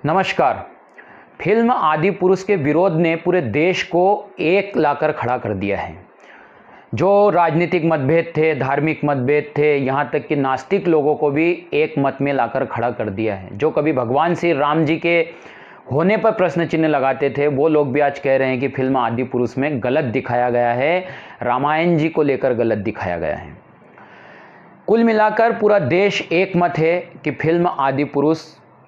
नमस्कार। फिल्म आदि पुरुष के विरोध ने पूरे देश को एक लाकर खड़ा कर दिया है। जो राजनीतिक मतभेद थे, धार्मिक मतभेद थे, यहाँ तक कि नास्तिक लोगों को भी एक मत में लाकर खड़ा कर दिया है। जो कभी भगवान श्री राम जी के होने पर प्रश्न चिन्ह लगाते थे, वो लोग भी आज कह रहे हैं कि फिल्म आदि पुरुष में गलत दिखाया गया है, रामायण जी को लेकर गलत दिखाया गया है। कुल मिलाकर पूरा देश एक मत है कि फिल्म आदि पुरुष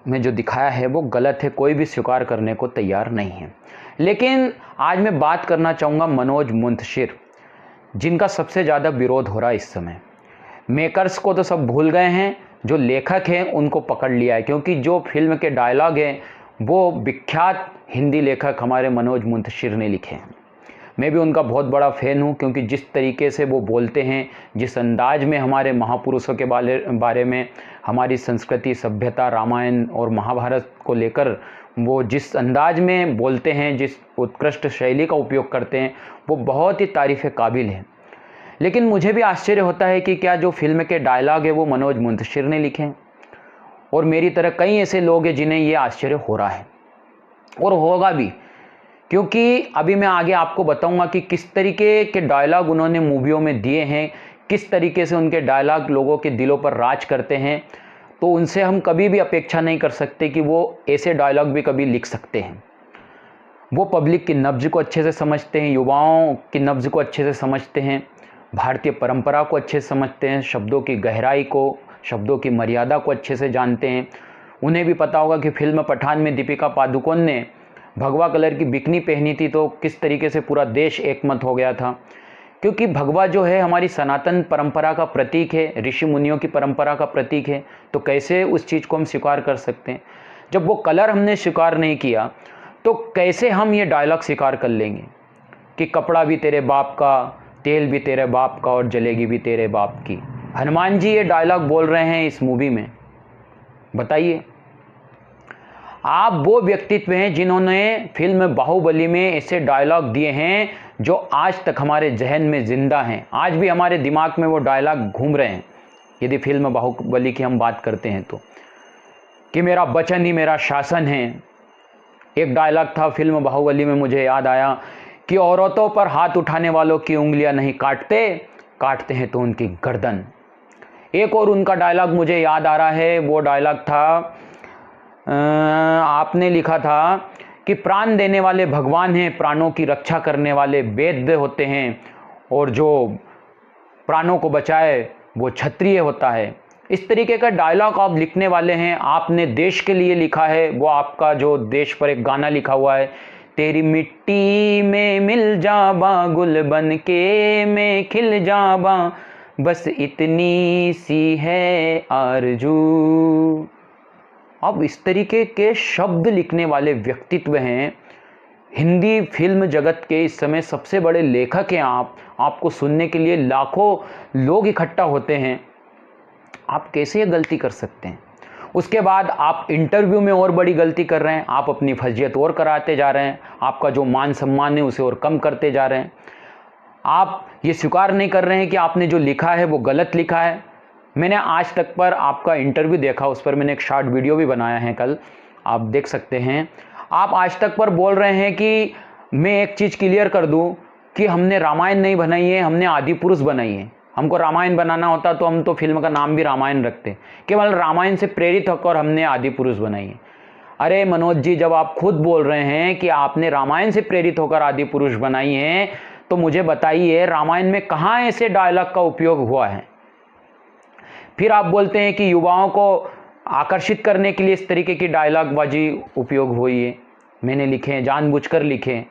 में जो दिखाया है वो गलत है, कोई भी स्वीकार करने को तैयार नहीं है। लेकिन आज मैं बात करना चाहूँगा मनोज मुंतशिर, जिनका सबसे ज़्यादा विरोध हो रहा है इस समय। मेकर्स को तो सब भूल गए हैं, जो लेखक हैं उनको पकड़ लिया है, क्योंकि जो फिल्म के डायलॉग हैं वो विख्यात हिंदी लेखक हमारे मनोज मुंतशिर ने लिखे हैं। मैं भी उनका बहुत बड़ा फ़ैन हूँ, क्योंकि जिस तरीके से वो बोलते हैं, जिस अंदाज में हमारे महापुरुषों के बारे में, हमारी संस्कृति, सभ्यता, रामायण और महाभारत को लेकर वो जिस अंदाज में बोलते हैं, जिस उत्कृष्ट शैली का उपयोग करते हैं, वो बहुत ही तारीफ़ काबिल है। लेकिन मुझे भी आश्चर्य होता है कि क्या जो फिल्म के डायलॉग है वो मनोज मुंतशिर ने लिखे हैं, और मेरी तरह कई ऐसे लोग हैं जिन्हें ये आश्चर्य हो रहा है और होगा भी, क्योंकि अभी मैं आगे आपको बताऊंगा कि किस तरीके के डायलॉग उन्होंने मूवियों में दिए हैं, किस तरीके से उनके डायलॉग लोगों के दिलों पर राज करते हैं। तो उनसे हम कभी भी अपेक्षा नहीं कर सकते कि वो ऐसे डायलॉग भी कभी लिख सकते हैं। वो पब्लिक की नब्ज़ को अच्छे से समझते हैं, युवाओं की नब्ज़ को अच्छे से समझते हैं, भारतीय परंपरा को अच्छे से समझते हैं, शब्दों की गहराई को, शब्दों की मर्यादा को अच्छे से जानते हैं। उन्हें भी पता होगा कि फिल्म पठान में दीपिका पादुकोण ने भगवा कलर की बिकनी पहनी थी तो किस तरीके से पूरा देश एकमत हो गया था, क्योंकि भगवा जो है हमारी सनातन परंपरा का प्रतीक है, ऋषि मुनियों की परंपरा का प्रतीक है। तो कैसे उस चीज़ को हम स्वीकार कर सकते हैं? जब वो कलर हमने स्वीकार नहीं किया तो कैसे हम ये डायलॉग स्वीकार कर लेंगे कि कपड़ा भी तेरे बाप का, तेल भी तेरे बाप का और जलेगी भी तेरे बाप की। हनुमान जी ये डायलॉग बोल रहे हैं इस मूवी में। बताइए, आप वो व्यक्तित्व हैं जिन्होंने फिल्म बाहुबली में ऐसे डायलॉग दिए हैं जो आज तक हमारे जहन में जिंदा हैं। आज भी हमारे दिमाग में वो डायलॉग घूम रहे हैं, यदि फिल्म बाहुबली की हम बात करते हैं तो, कि मेरा वचन ही मेरा शासन है। एक डायलॉग था फिल्म बाहुबली में, मुझे याद आया, कि औरतों पर हाथ उठाने वालों की उंगलियां नहीं काटते, काटते हैं तो उनकी गर्दन। एक और उनका डायलॉग मुझे याद आ रहा है, वो डायलॉग था, आपने लिखा था कि प्राण देने वाले भगवान हैं, प्राणों की रक्षा करने वाले वैद्य होते हैं, और जो प्राणों को बचाए वो क्षत्रिय होता है। इस तरीके का डायलॉग आप लिखने वाले हैं। आपने देश के लिए लिखा है, वो आपका जो देश पर एक गाना लिखा हुआ है, तेरी मिट्टी में मिल जावा गुल बन के मैं खिल जावा, बस इतनी सी है आरज़ू। अब इस तरीके के शब्द लिखने वाले व्यक्तित्व हैं, हिंदी फिल्म जगत के इस समय सबसे बड़े लेखक हैं आप। आपको सुनने के लिए लाखों लोग इकट्ठा होते हैं, आप कैसे ये गलती कर सकते हैं? उसके बाद आप इंटरव्यू में और बड़ी गलती कर रहे हैं, आप अपनी फजीयत और कराते जा रहे हैं, आपका जो मान सम्मान है उसे और कम करते जा रहे हैं। आप ये स्वीकार नहीं कर रहे हैं कि आपने जो लिखा है वो गलत लिखा है। मैंने आज तक पर आपका इंटरव्यू देखा, उस पर मैंने एक शॉर्ट वीडियो भी बनाया है, कल आप देख सकते हैं। आप आज तक पर बोल रहे हैं कि मैं एक चीज़ क्लियर कर दूं कि हमने रामायण नहीं बनाई है, हमने आदि पुरुष बनाई है। हमको रामायण बनाना होता तो हम तो फिल्म का नाम भी रामायण रखते, केवल रामायण से प्रेरित होकर हमने आदि पुरुष बनाई है। अरे मनोज जी, जब आप खुद बोल रहे हैं कि आपने रामायण से प्रेरित होकर आदि पुरुष बनाई है, तो मुझे बताइए रामायण में कहाँ ऐसे डायलॉग का उपयोग हुआ है? फिर आप बोलते हैं कि युवाओं को आकर्षित करने के लिए इस तरीके की डायलॉग बाजी उपयोग हुई है। मैंने लिखे हैं, जानबूझकर लिखे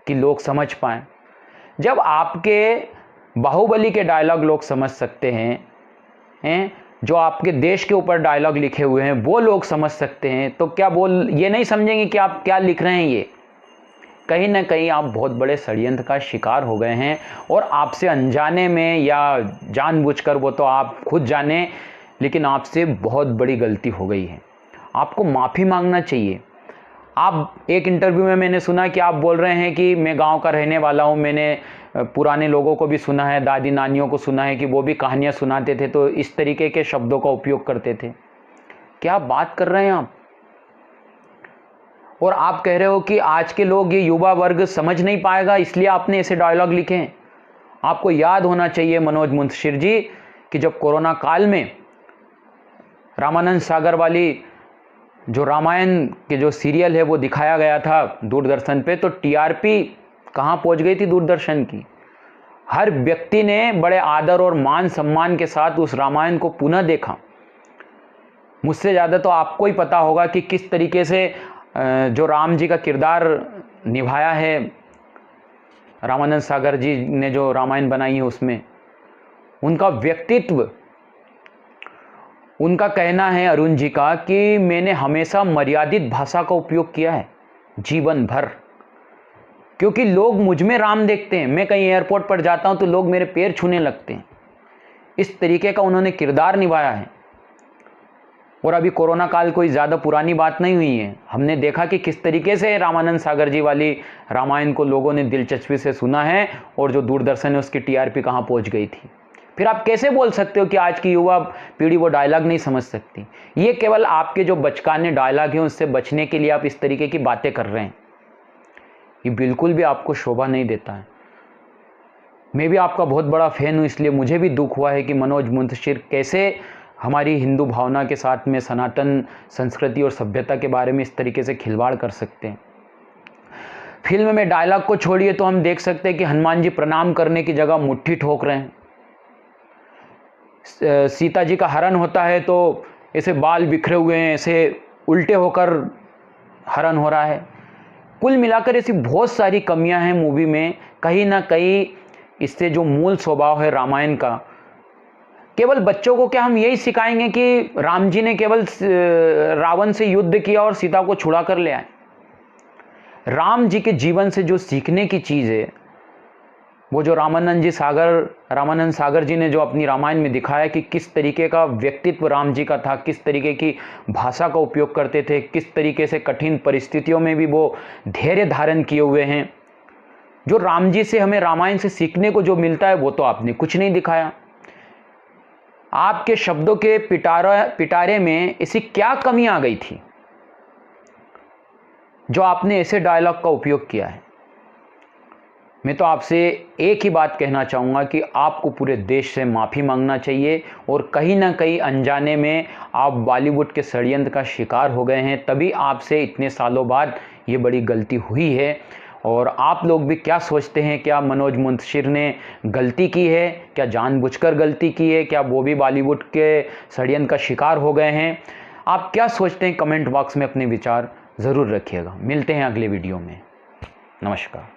कि लोग समझ पाएँ। जब आपके बाहुबली के डायलॉग लोग समझ सकते हैं, जो आपके देश के ऊपर डायलॉग लिखे हुए हैं वो लोग समझ सकते हैं, तो क्या ये नहीं समझेंगे कि आप क्या लिख रहे हैं? ये कहीं ना कहीं आप बहुत बड़े षड्यंत्र का शिकार हो गए हैं, और आपसे अनजाने में या जानबूझकर, वो तो आप खुद जाने, लेकिन आपसे बहुत बड़ी गलती हो गई है। आपको माफ़ी मांगना चाहिए। आप एक इंटरव्यू में मैंने सुना कि आप बोल रहे हैं कि मैं गांव का रहने वाला हूं। मैंने पुराने लोगों को भी सुना है, दादी नानियों को सुना है कि वो भी कहानियां सुनाते थे तो इस तरीके के शब्दों का उपयोग करते थे। क्या बात कर रहे हैं आप? और आप कह रहे हो कि आज के लोग, ये युवा वर्ग समझ नहीं पाएगा, इसलिए आपने ऐसे डायलॉग लिखे हैं। आपको याद होना चाहिए मनोज मुंतशिर जी कि जब कोरोना काल में रामानंद सागर वाली जो रामायण के जो सीरियल है वो दिखाया गया था दूरदर्शन पे, तो टीआरपी कहाँ पहुँच गई थी दूरदर्शन की। हर व्यक्ति ने बड़े आदर और मान सम्मान के साथ उस रामायण को पुनः देखा। मुझसे ज़्यादा तो आपको ही पता होगा कि किस तरीके से जो राम जी का किरदार निभाया है रामानंद सागर जी ने, जो रामायण बनाई है उसमें उनका व्यक्तित्व, उनका कहना है अरुण जी का कि मैंने हमेशा मर्यादित भाषा का उपयोग किया है जीवन भर, क्योंकि लोग मुझ में राम देखते हैं। मैं कहीं एयरपोर्ट पर जाता हूं तो लोग मेरे पैर छूने लगते हैं। इस तरीके का उन्होंने किरदार निभाया है। और अभी कोरोना काल कोई ज़्यादा पुरानी बात नहीं हुई है। हमने देखा कि किस तरीके से रामानंद सागर जी वाली रामायण को लोगों ने दिलचस्पी से सुना है और जो दूरदर्शन है उसकी टीआरपी कहाँ पहुँच गई थी। फिर आप कैसे बोल सकते हो कि आज की युवा पीढ़ी वो डायलॉग नहीं समझ सकती। ये केवल आपके जो बचकाने डायलॉग हैं उससे बचने के लिए आप इस तरीके की बातें कर रहे हैं। ये बिल्कुल भी आपको शोभा नहीं देता है। मैं भी आपका बहुत बड़ा फैन हूँ, इसलिए मुझे भी दुख हुआ है कि मनोज मुंतशिर कैसे हमारी हिंदू भावना के साथ में सनातन संस्कृति और सभ्यता के बारे में इस तरीके से खिलवाड़ कर सकते हैं। फिल्म में डायलॉग को छोड़िए तो हम देख सकते हैं कि हनुमान जी प्रणाम करने की जगह मुट्ठी ठोक रहे हैं। सीता जी का हरण होता है तो ऐसे बाल बिखरे हुए हैं, ऐसे उल्टे होकर हरण हो रहा है। कुल मिलाकर ऐसी बहुत सारी कमियां हैं मूवी में। कहीं ना कहीं इससे जो मूल स्वभाव है रामायण का, केवल बच्चों को क्या हम यही सिखाएंगे कि राम जी ने केवल रावण से युद्ध किया और सीता को छुड़ा कर ले आए। राम जी के जीवन से जो सीखने की चीज़ है वो जो रामानंद सागर जी ने जो अपनी रामायण में दिखाया कि किस तरीके का व्यक्तित्व राम जी का था, किस तरीके की भाषा का उपयोग करते थे, किस तरीके से कठिन परिस्थितियों में भी वो धैर्य धारण किए हुए हैं। जो राम जी से हमें रामायण से सीखने को जो मिलता है वो तो आपने कुछ नहीं दिखाया। आपके शब्दों के पिटारे में ऐसी क्या कमी आ गई थी जो आपने ऐसे डायलॉग का उपयोग किया है। मैं तो आपसे एक ही बात कहना चाहूँगा कि आपको पूरे देश से माफ़ी मांगना चाहिए और कहीं ना कहीं अनजाने में आप बॉलीवुड के षड्यंत्र का शिकार हो गए हैं, तभी आपसे इतने सालों बाद ये बड़ी गलती हुई है। और आप लोग भी क्या सोचते हैं, क्या मनोज मुंतशिर ने गलती की है, क्या जानबूझकर गलती की है, क्या वो भी बॉलीवुड के षड्यंत्र का शिकार हो गए हैं? आप क्या सोचते हैं कमेंट बॉक्स में अपने विचार ज़रूर रखिएगा। मिलते हैं अगले वीडियो में। नमस्कार।